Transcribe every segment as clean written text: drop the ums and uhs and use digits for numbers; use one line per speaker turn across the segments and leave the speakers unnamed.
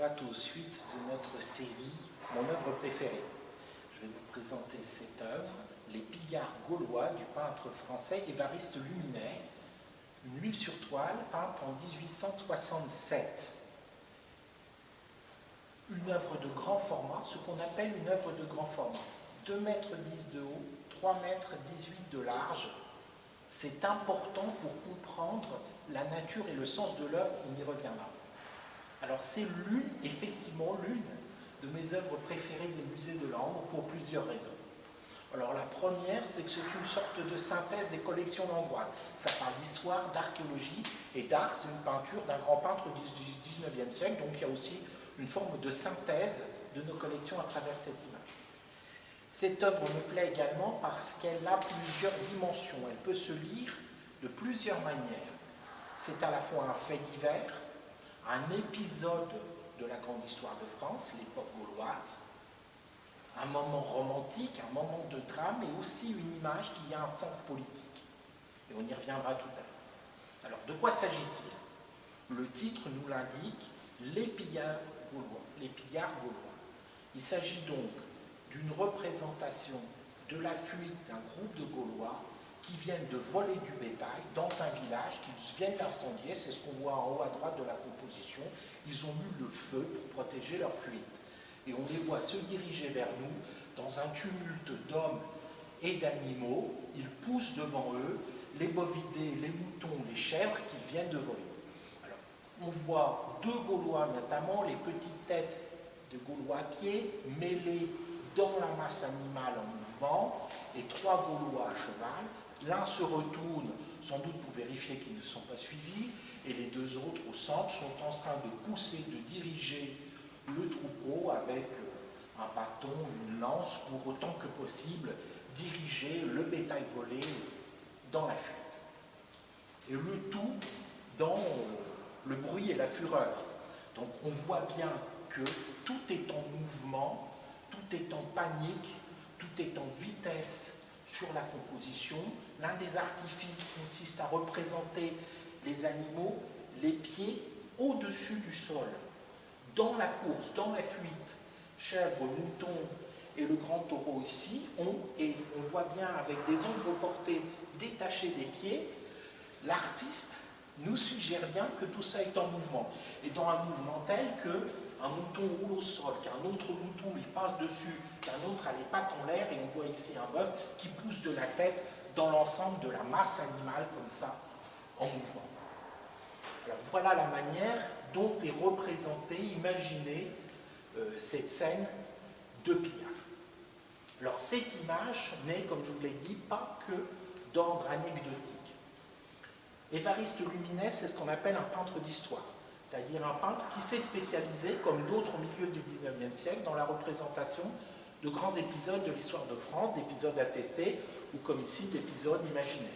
boîte aux suites de notre série « Mon œuvre préférée ». Je vais vous présenter cette œuvre, Les pillards gaulois du peintre français Évariste Luminet, une huile sur toile peinte en 1867. Une œuvre de grand format, ce qu'on appelle une œuvre de grand format. 2,10 m de haut, 3,18 m de large. C'est important pour comprendre la nature et le sens de l'œuvre, on y reviendra. Alors c'est effectivement l'une de mes œuvres préférées des musées de Langres pour plusieurs raisons. Alors la première, c'est que c'est une sorte de synthèse des collections langroises. Ça parle d'histoire, d'archéologie et d'art. C'est une peinture d'un grand peintre du 19e siècle, donc il y a aussi une forme de synthèse de nos collections à travers cette image. Cette œuvre me plaît également parce qu'elle a plusieurs dimensions. Elle peut se lire de plusieurs manières. C'est à la fois un fait divers, un épisode de la grande histoire de France, l'époque gauloise, un moment romantique, un moment de drame, et aussi une image qui a un sens politique. Et on y reviendra tout à l'heure. Alors, de quoi s'agit-il? Le titre nous l'indique, les pillards gaulois. Les pillards gaulois. Il s'agit donc d'une représentation de la fuite d'un groupe de Gaulois qui viennent de voler du bétail dans un village, qui viennent l'incendier, c'est ce qu'on voit en haut à droite de la composition. Ils ont mis le feu pour protéger leur fuite. Et on les voit se diriger vers nous dans un tumulte d'hommes et d'animaux. Ils poussent devant eux les bovidés, les moutons, les chèvres qu'ils viennent de voler. Alors, on voit deux Gaulois, notamment les petites têtes de Gaulois à pied, mêlées dans la masse animale en mouvement, et trois Gaulois à cheval. L'un se retourne, sans doute pour vérifier qu'ils ne sont pas suivis, et les deux autres au centre sont en train de pousser, de diriger le troupeau avec un bâton, une lance, pour autant que possible diriger le bétail volé dans la fuite. Et le tout dans le bruit et la fureur. Donc on voit bien que tout est en mouvement, tout est en panique, tout est en vitesse sur la composition. L'un des artifices consiste à représenter les animaux, les pieds au-dessus du sol, dans la course, dans la fuite. Chèvre, mouton et le grand taureau ici et on voit bien avec des ombres portées détachées des pieds, l'artiste nous suggère bien que tout ça est en mouvement. Et dans un mouvement tel qu'un mouton roule au sol, qu'un autre mouton il passe dessus, qu'un autre a les pattes en l'air, et on voit ici un bœuf qui pousse de la tête dans l'ensemble de la masse animale comme ça, en mouvement. Alors voilà la manière dont est représentée, imaginée cette scène de pillage. Alors cette image n'est, comme je vous l'ai dit, pas que d'ordre anecdotique. Évariste Luminet, c'est ce qu'on appelle un peintre d'histoire, c'est-à-dire un peintre qui s'est spécialisé, comme d'autres au milieu du XIXe siècle, dans la représentation de grands épisodes de l'histoire de France, d'épisodes attestés, ou comme ici, d'épisodes imaginaires.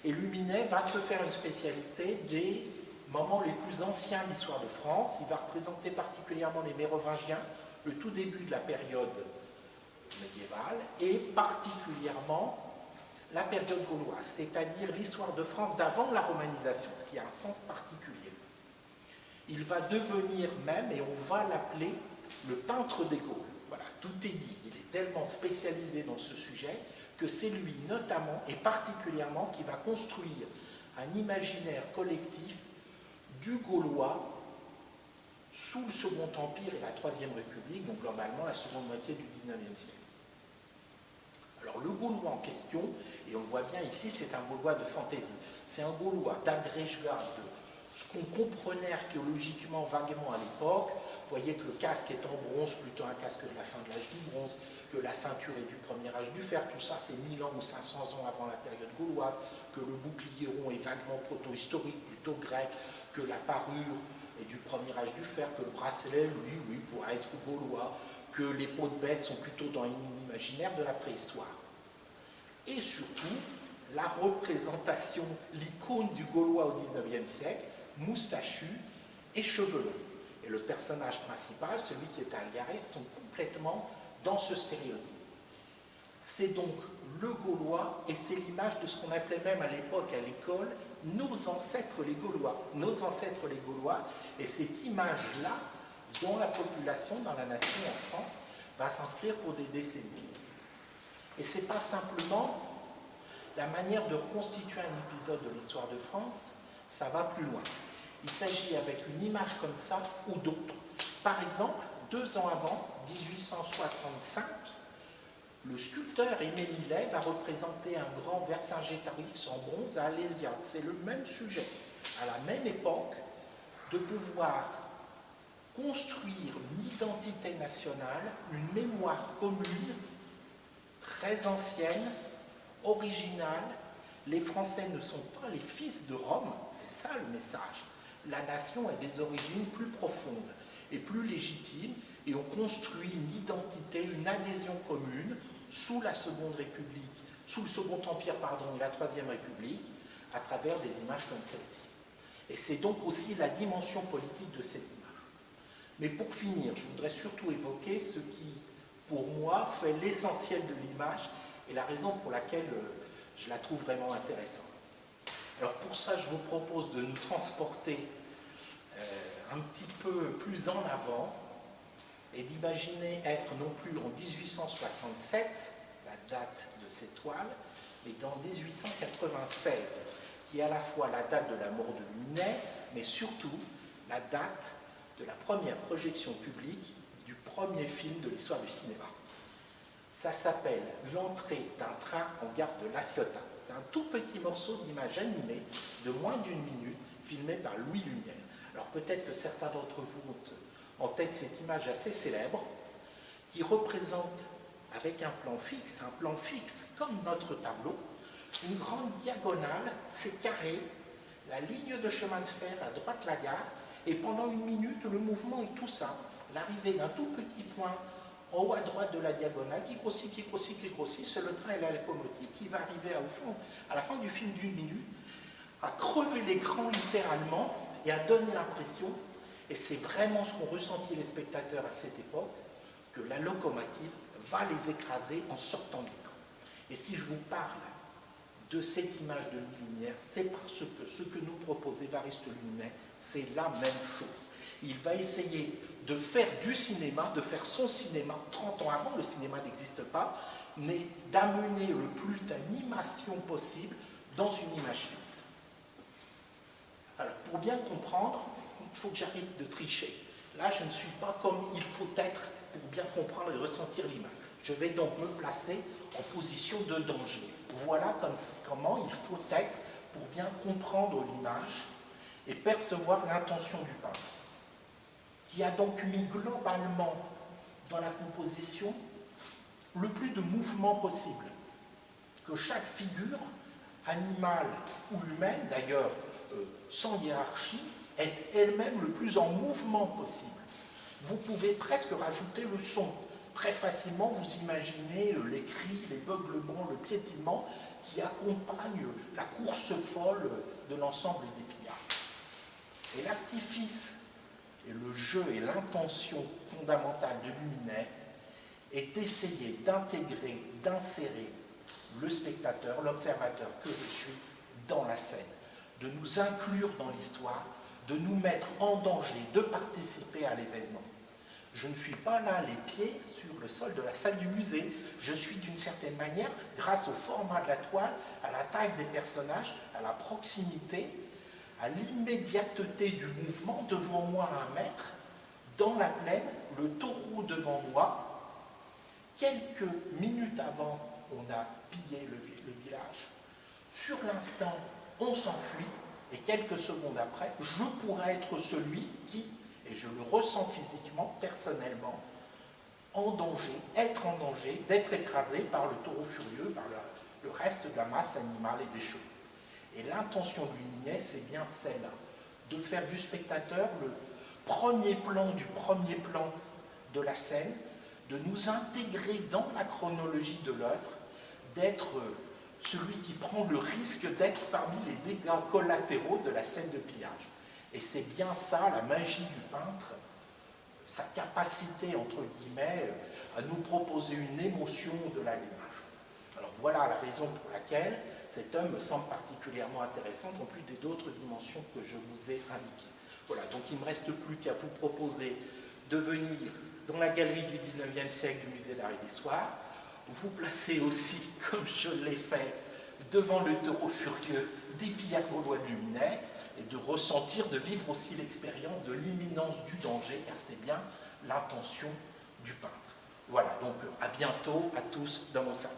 Et Luminet va se faire une spécialité des moments les plus anciens de l'histoire de France. Il va représenter particulièrement les Mérovingiens, le tout début de la période médiévale, et particulièrement la période gauloise, c'est-à-dire l'histoire de France d'avant la romanisation, ce qui a un sens particulier. Il va devenir même, et on va l'appeler, le peintre des Gaules. Voilà, tout est dit. Il est tellement spécialisé dans ce sujet que c'est lui, notamment et particulièrement, qui va construire un imaginaire collectif du Gaulois sous le Second Empire et la Troisième République, donc globalement la seconde moitié du XIXe siècle. Alors le Gaulois en question, et on le voit bien ici, c'est un Gaulois de fantaisie. C'est un Gaulois d'agrégat, de ce qu'on comprenait archéologiquement vaguement à l'époque. Vous voyez que le casque est en bronze, plutôt un casque de la fin de l'âge du bronze, que la ceinture est du premier âge du fer, tout ça c'est 1000 ans ou 500 ans avant la période gauloise, que le bouclier rond est vaguement proto-historique, plutôt grec, que la parure est du premier âge du fer, que le bracelet, lui, oui, pourra être gaulois, que les peaux de bêtes sont plutôt dans l'imaginaire de la préhistoire. Et surtout, la représentation, l'icône du Gaulois au XIXe siècle, moustachu et cheveux longs. Et le personnage principal, celui qui est à Algaré, sont complètement dans ce stéréotype. C'est donc le Gaulois, et c'est l'image de ce qu'on appelait même à l'époque à l'école nos ancêtres les Gaulois. Nos ancêtres les Gaulois, et cette image-là dont la population dans la nation en France va s'inscrire pour des décennies. Et ce n'est pas simplement la manière de reconstituer un épisode de l'histoire de France, ça va plus loin. Il s'agit avec une image comme ça ou d'autres. Par exemple, 2 ans avant, 1865, le sculpteur Aimé Millet va représenter un grand Vercingétorix en bronze à Alésia. C'est le même sujet, à la même époque, de pouvoir construire une identité nationale, une mémoire commune, très ancienne, originale. Les Français ne sont pas les fils de Rome, c'est ça le message. La nation a des origines plus profondes et plus légitimes, et on construit une identité, une adhésion commune sous la Seconde République, sous le Second Empire, et la Troisième République, à travers des images comme celle-ci. Et c'est donc aussi la dimension politique de cette image. Mais pour finir, je voudrais surtout évoquer ce qui, pour moi, fait l'essentiel de l'image et la raison pour laquelle je la trouve vraiment intéressante. Alors pour ça, je vous propose de nous transporter un petit peu plus en avant et d'imaginer être non plus en 1867, la date de cette toile, mais dans 1896, qui est à la fois la date de la mort de Luminet, mais surtout la date de la première projection publique du premier film de l'histoire du cinéma. Ça s'appelle « L'entrée d'un train en gare de La Ciotat ». C'est un tout petit morceau d'image animée de moins d'1 minute, filmé par Louis Lumière. Alors peut-être que certains d'entre vous ont en tête cette image assez célèbre, qui représente, avec un plan fixe comme notre tableau, une grande diagonale, c'est carré, la ligne de chemin de fer à droite la gare, et pendant 1 minute, le mouvement est tout simple. L'arrivée d'un tout petit point en haut à droite de la diagonale, qui grossit, c'est le train et la locomotive qui va arriver à la fin du film d'1 minute, à crever l'écran littéralement et à donner l'impression, et c'est vraiment ce qu'ont ressenti les spectateurs à cette époque, que la locomotive va les écraser en sortant de l'écran. Et si je vous parle de cette image de Lumière, c'est parce que ce que nous propose Évariste Luminet, c'est la même chose. Il va essayer de faire du cinéma, de faire son cinéma, 30 ans avant, le cinéma n'existe pas, mais d'amener le plus d'animation possible dans une image fixe. Alors, pour bien comprendre, il faut que j'arrête de tricher. Là, je ne suis pas comme il faut être pour bien comprendre et ressentir l'image. Je vais donc me placer en position de danger. Voilà comment il faut être pour bien comprendre l'image et percevoir l'intention du peintre, qui a donc mis globalement dans la composition le plus de mouvement possible. Que chaque figure, animale ou humaine, d'ailleurs sans hiérarchie, est elle-même le plus en mouvement possible. Vous pouvez presque rajouter le son. Très facilement, vous imaginez les cris, les beuglements, le piétinement qui accompagnent la course folle de l'ensemble des pillards. Et l'artifice et le jeu et l'intention fondamentale de Luminet est d'essayer d'intégrer, d'insérer le spectateur, l'observateur que je suis dans la scène, de nous inclure dans l'histoire, de nous mettre en danger, de participer à l'événement. Je ne suis pas là les pieds sur le sol de la salle du musée, je suis d'une certaine manière, grâce au format de la toile, à la taille des personnages, à la proximité, à l'immédiateté du mouvement, devant moi à 1 mètre, dans la plaine, le taureau devant moi. Quelques minutes avant, on a pillé le village. Sur l'instant, on s'enfuit, et quelques secondes après, je pourrais être celui qui, et je le ressens physiquement, personnellement, en danger, être en danger, d'être écrasé par le taureau furieux, par le reste de la masse animale et des chevaux. Et l'intention de Luminet, c'est bien celle-là, de faire du spectateur le premier plan du premier plan de la scène, de nous intégrer dans la chronologie de l'œuvre, d'être celui qui prend le risque d'être parmi les dégâts collatéraux de la scène de pillage. Et c'est bien ça, la magie du peintre, sa capacité, entre guillemets, à nous proposer une émotion de la l'image. Alors voilà la raison pour laquelle cet homme me semble particulièrement intéressant, en plus des d'autres dimensions que je vous ai indiquées. Voilà, donc il ne me reste plus qu'à vous proposer de venir dans la galerie du 19e siècle du Musée d'Art et d'Histoire, vous placez aussi, comme je l'ai fait, devant le taureau furieux des pillards gaulois de Luminais, et de ressentir, de vivre aussi l'expérience de l'imminence du danger, car c'est bien l'intention du peintre. Voilà, donc à bientôt à tous dans nos salles.